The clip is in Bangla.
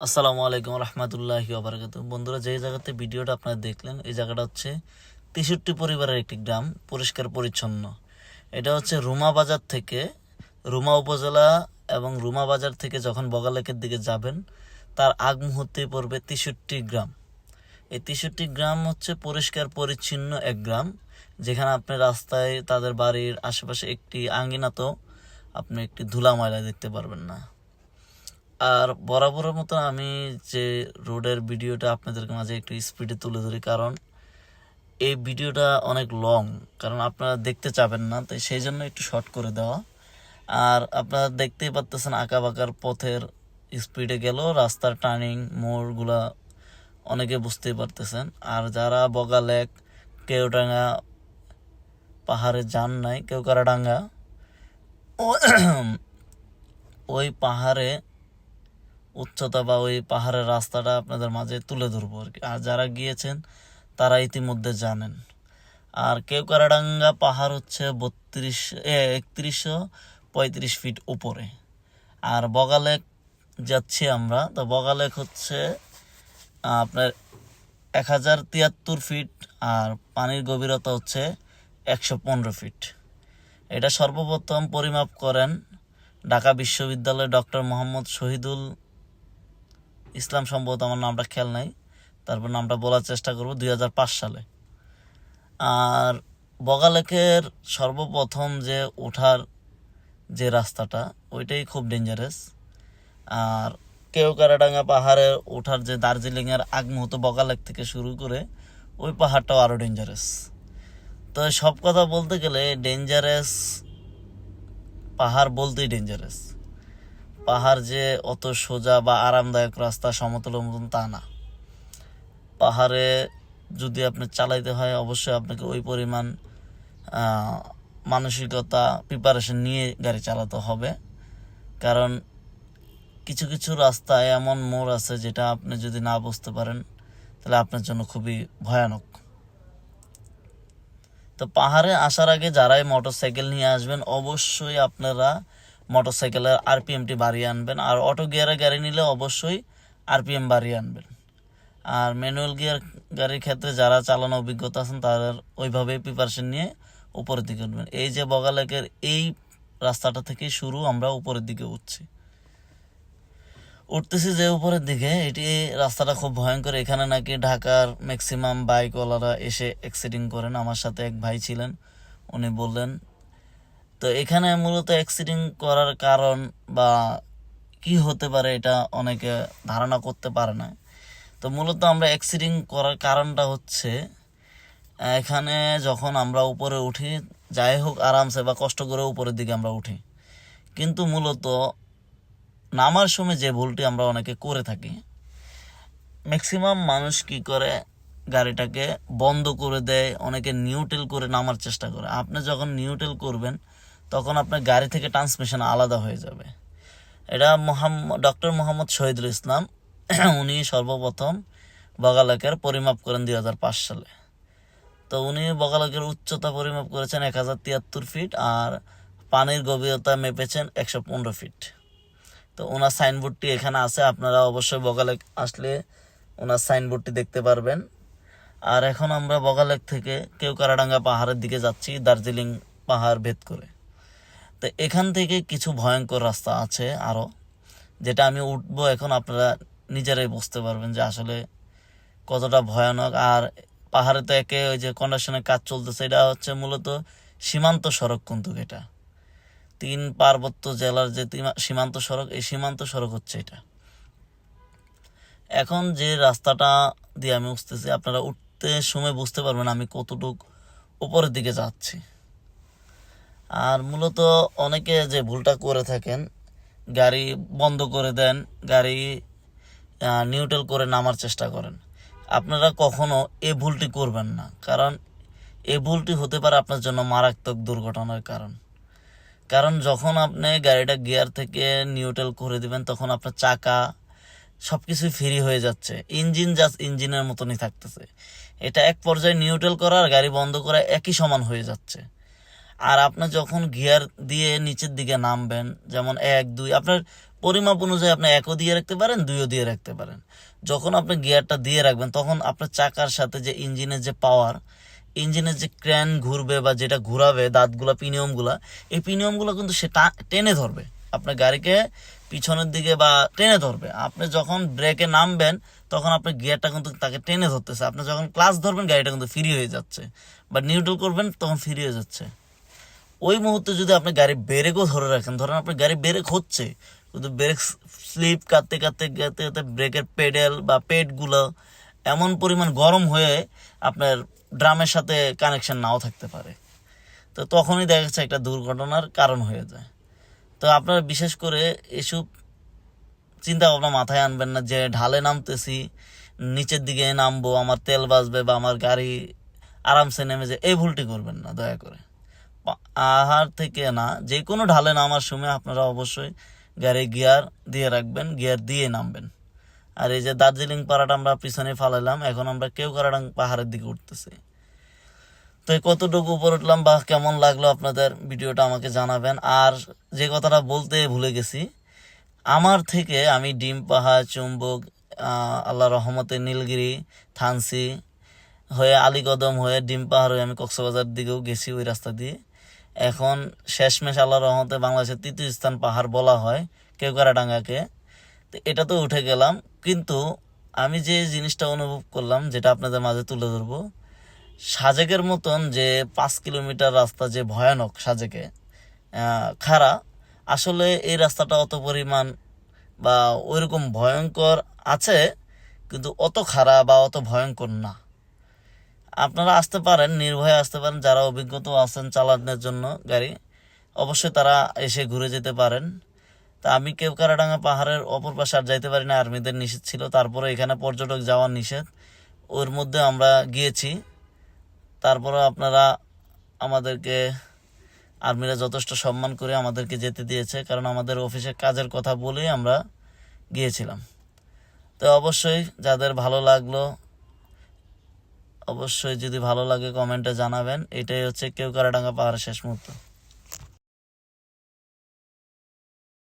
আসসালামু আলাইকুম রহমতুল্লাহি ওবারাকাতুহু। বন্ধুরা, যে জায়গাতে ভিডিওটা আপনারা দেখলেন এই জায়গাটা হচ্ছে 63 পরিবারের একটি গ্রাম, পরিষ্কার পরিচ্ছন্ন। এটা হচ্ছে রুমা বাজার থেকে, রুমা উপজেলা এবং রুমা বাজার থেকে যখন বগালেকের দিকে যাবেন তার আগ মুহূর্তে পড়বে 63 গ্রাম। এই 63 গ্রাম হচ্ছে পরিষ্কার পরিচ্ছন্ন এক গ্রাম, যেখানে আপনি রাস্তায় তাদের বাড়ির আশেপাশে একটি আঙ্গিনাতেও আপনি একটি ধুলা ময়লা দেখতে পারবেন না। আর বরাবরের মতো আমি যে রোডের ভিডিওটা আপনাদের মাঝে একটু স্পিডে তুলে ধরি, কারণ এই ভিডিওটা অনেক লং, কারণ আপনারা দেখতে চাবেন না, তাই সেই জন্য একটু শর্ট করে দেওয়া। আর আপনারা দেখতেই পাচ্তেছেন আঁকা বাঁকার পথের স্পিডে গেল, রাস্তার টার্নিং মোড়গুলা অনেকে বুঝতেই পারতেছেন। আর যারা বগালেক কেওডাঙ্গা পাহাড়ে যান নাই, কেওকারাডাঙ্গা, ওই পাহাড়ে উচ্চতা বা ওই পাহাড়ের রাস্তাটা আপনাদের মাঝে তুলে ধরবো আর কি। আর যারা গিয়েছেন তারা ইতিমধ্যে জানেন। আর কেওকারাডাঙ্গা পাহাড় হচ্ছে 3135 ফিট উপরে। আর বগালেক যাচ্ছি আমরা, তো বগালেক হচ্ছে আপনার 1073 ফিট, আর পানির গভীরতা হচ্ছে 115 ফিট। এটা সর্বপ্রথম পরিমাপ করেন ঢাকা বিশ্ববিদ্যালয়ের ডক্টর মোহাম্মদ শহীদুল ইসলাম, সম্ভবত, আমার নামটা খেয়াল নাই, তারপর নামটা বলার চেষ্টা করব, 2005 সালে। আর বগালেকের সর্বপ্রথম যে ওঠার যে রাস্তাটা ওইটাই খুব ডেঞ্জারাস। আর কেওকারাডাঙ্গা পাহাড়ে ওঠার যে দার্জিলিংয়ের আগ মুহূর্ত বগালেক থেকে শুরু করে ওই পাহাড়টাও আরও ডেঞ্জারাস। তো সব কথা বলতে গেলে ডেঞ্জারাস পাহাড় বলতেই ডেঞ্জারাস। পাহাড় যে অত সোজা বা আরামদায়ক রাস্তা সমতলের মতন তা না। পাহাড়ে যদি আপনি চালাইতে হয় অবশ্যই আপনাকে ওই পরিমাণ মানসিকতা প্রিপারেশন নিয়ে গাড়ি চালাতে হবে, কারণ কিছু কিছু রাস্তায় এমন মোড় আছে যেটা আপনি যদি না বুঝতে পারেন তাহলে আপনার জন্য খুবই ভয়ানক। তো পাহাড়ে আসার আগে যারাই মোটরসাইকেল নিয়ে আসবেন অবশ্যই আপনারা মোটরসাইকেলের আরপিএমটি বাড়িয়ে আনবেন। আর অটো গিয়ারের গাড়ি নিলে অবশ্যই আরপিএম বাড়িয়ে আনবেন। আর ম্যানুয়াল গিয়ার গাড়ির ক্ষেত্রে যারা চালানো অভিজ্ঞতা আছেন তাদের ওইভাবেই প্রিপারেশন নিয়ে উপরের দিকে উঠবেন। এই যে বগালেকের এই রাস্তাটা থেকে শুরু, আমরা উপরের দিকে উঠতেছি যে উপরের দিকে, এটি রাস্তাটা খুব ভয়ঙ্কর। এখানে নাকি ঢাকার ম্যাক্সিমাম বাইকওয়ালারা এসে অ্যাক্সিডেন্ট করেন। আমার সাথে এক ভাই ছিলেন, উনি বললেন। তো এখানে মূলত অ্যাক্সিডেন্ট করার কারণ বা কি হতে পারে এটা অনেকে ধারণা করতে পারে না। তো মূলত আমরা অ্যাক্সিডেন্ট করার কারণটা হচ্ছে, এখানে যখন আমরা উপরে উঠি, যাই হোক আরামসে বা কষ্ট করে উপরের দিকে আমরা উঠি, কিন্তু মূলত নামার সময় যে ভুলটি আমরা অনেকে করে থাকি, ম্যাক্সিমাম মানুষ কি করে, গাড়িটাকে বন্ধ করে দেয়, অনেকে নিউট্রাল করে নামার চেষ্টা করে। আপনি যখন নিউট্রাল করবেন তখন আপনার গাড়ি থেকে ট্রান্সমিশন আলাদা হয়ে যাবে। এটা ডক্টর মোহাম্মদ শহীদুল ইসলাম, উনি সর্বপ্রথম বগালেকের পরিমাপ করেন 2005 সালে। তো উনি বগালেকের উচ্চতা পরিমাপ করেছেন 1073 ফিট, আর পানির গভীরতা মেপেছেন 115 ফিট। তো ওনার সাইনবোর্ডটি এখানে আছে, আপনারা অবশ্যই বগালেক আসলে ওনার সাইনবোর্ডটি দেখতে পারবেন। আর এখন আমরা বগালেক থেকে কেওকারাডাঙ্গা পাহাড়ের দিকে যাচ্ছি, দার্জিলিং পাহাড় ভেদ করে। তো এখান থেকে কিছু ভয়ঙ্কর রাস্তা আছে আরও, যেটা আমি উঠবো এখন, আপনারা নিজেরাই বুঝতে পারবেন যে আসলে কতটা ভয়ানক। আর পাহাড়ে তো একে ওই যে কন্ডাকশনের কাজ চলতেছে, এটা হচ্ছে মূলত সীমান্ত সড়ক, কিন্তু এটা 3 পার্বত্য জেলার যে সীমান্ত সড়ক, এই সীমান্ত সড়ক হচ্ছে এটা। এখন যে রাস্তাটা দিয়ে আমি উঠতেছি, আপনারা উঠতে সময় বুঝতে পারবেন আমি কতটুক উপরের দিকে যাচ্ছি। আর মূলত অনেকে যে ভুলটা করে থাকেন, গাড়ি বন্ধ করে দেন, গাড়ি নিউট্রাল করে নামার চেষ্টা করেন। আপনারা কখনো এই ভুলটি করবেন না, কারণ এই ভুলটি হতে পারে আপনার জন্য মারাত্মক দুর্ঘটনার কারণ যখন আপনি গাড়িটা গিয়ার থেকে নিউট্রাল করে দিবেন তখন আপনার চাকা সব কিছুই ফ্রি হয়ে যাচ্ছে, ইঞ্জিন জাস্ট ইঞ্জিনের মতনই থাকতেছে। এটা এক পর্যায়ে নিউট্রাল করা আর গাড়ি বন্ধ করা একই সমান হয়ে যাচ্ছে। আর আপনি যখন গিয়ার দিয়ে নিচের দিকে নামবেন, যেমন 1 2, আপনার পরিমাপ অনুযায়ী আপনি 1ও দিয়ে রাখতে পারেন, 2ও দিয়ে রাখতে পারেন। যখন আপনি গিয়ারটা দিয়ে রাখবেন তখন আপনার চাকার সাথে যে ইঞ্জিনের যে পাওয়ার, ইঞ্জিনের যে ক্র্যান ঘুরবে বা যেটা ঘুরাবে দাঁতগুলা পিনিয়মগুলা, এই পিনিয়মগুলো কিন্তু সে টেনে ধরবে আপনার গাড়িকে পিছনের দিকে বা টেনে ধরবে। আপনি যখন ব্রেকে নামবেন তখন আপনার গিয়ারটা কিন্তু তাকে টেনে ধরতেছে, আপনি যখন ক্লাচ ধরবেন গাড়িটা কিন্তু ফ্রি হয়ে যাচ্ছে, বা নিউট্রাল করবেন তখন ফ্রি হয়ে যাচ্ছে। ওই মুহূর্তে যদি আপনি গাড়ি ব্রেকও ধরে রাখেন, ধরেন আপনার গাড়ি ব্রেক হচ্ছে কিন্তু ব্রেক স্লিপ কাটতে কাটতে কাটতে কাটতে ব্রেকের পেডেল বা পেডগুলো এমন পরিমাণ গরম হয়ে আপনার ড্রামের সাথে কানেকশন নাও থাকতে পারে, তো তখনই দেখা যাচ্ছে একটা দুর্ঘটনার কারণ হয়ে যায়। তো আপনারা বিশেষ করে এসব চিন্তা ভাবনা মাথায় আনবেন না যে ঢালে নামতেছি, নিচের দিকে নামবো, আমার তেল বাঁচবে বা আমার গাড়ি আরামসে নেমে যায়, এই ভুলটি করবেন না দয়া করে। আহার থেকে না, যে কোনো ঢালে নামার সময় আপনারা অবশ্যই গাড়ি গিয়ার দিয়ে রাখবেন, গিয়ার দিয়ে নামবেন। আর এই যে দার্জিলিং পাহাড়টা আমরা পিছনে ফালাইলাম, এখন আমরা কেওক্রাডাং পাহাড়ের দিকে উঠতেছি। তো এই কতটুকু উপর উঠলাম বা কেমন লাগলো আপনাদের ভিডিওটা আমাকে জানাবেন। আর যে কথাটা বলতে ভুলে গেছি, আমার থেকে আমি ডিম পাহাড়, চুম্বক, আল্লাহ রহমতে নীলগিরি, থানসি হয়ে আলীকদম হয়ে ডিম পাহাড় হয়ে আমি কক্সবাজার দিকেও গেছি ওই রাস্তা দিয়ে। এখন শেষমেশ আল্লাহ রহমতে বাংলাদেশের তৃতীয় স্থান পাহাড় বলা হয় কেওক্রাডাঙ্গাকে, তো এটা তো উঠে গেলাম। কিন্তু আমি যে জিনিসটা অনুভব করলাম যেটা আপনাদের মাঝে তুলে ধরবো, সাজেকের মতন যে 5 কিলোমিটার রাস্তা যে ভয়ানক সাজেকে খাড়া, আসলে এই রাস্তাটা অত পরিমাণ বা ওইরকম ভয়ঙ্কর আছে, কিন্তু অত খাড়া বা অত ভয়ঙ্কর না। আপনারা আসতে পারেন, নির্ভয়ে আসতে পারেন, যারা অভিজ্ঞতা আছেন চালানোর জন্য গাড়ি, অবশ্যই তারা এসে ঘুরে যেতে পারেন। তা আমি কেওক্রাডাঙ্গা পাহাড়ের অপর পাশে আর যাইতে পারি না, আর্মিদের নিষেধ ছিল, তারপরে এখানে পর্যটক যাওয়ার নিষেধ, ওর মধ্যে আমরা গিয়েছি। তারপরে আপনারা আমাদেরকে, আর্মিরা যথেষ্ট সম্মান করে আমাদেরকে যেতে দিয়েছে, কারণ আমাদের অফিসের কাজের কথা বলেই আমরা গিয়েছিলাম। তো অবশ্যই যাদের ভালো লাগলো, অবশ্যই যদি ভালো লাগে কমেন্টে জানাবেন। এটাই হচ্ছে কেওক্রাডাঙ্গা পাহাড়ের শেষ মুহূর্ত।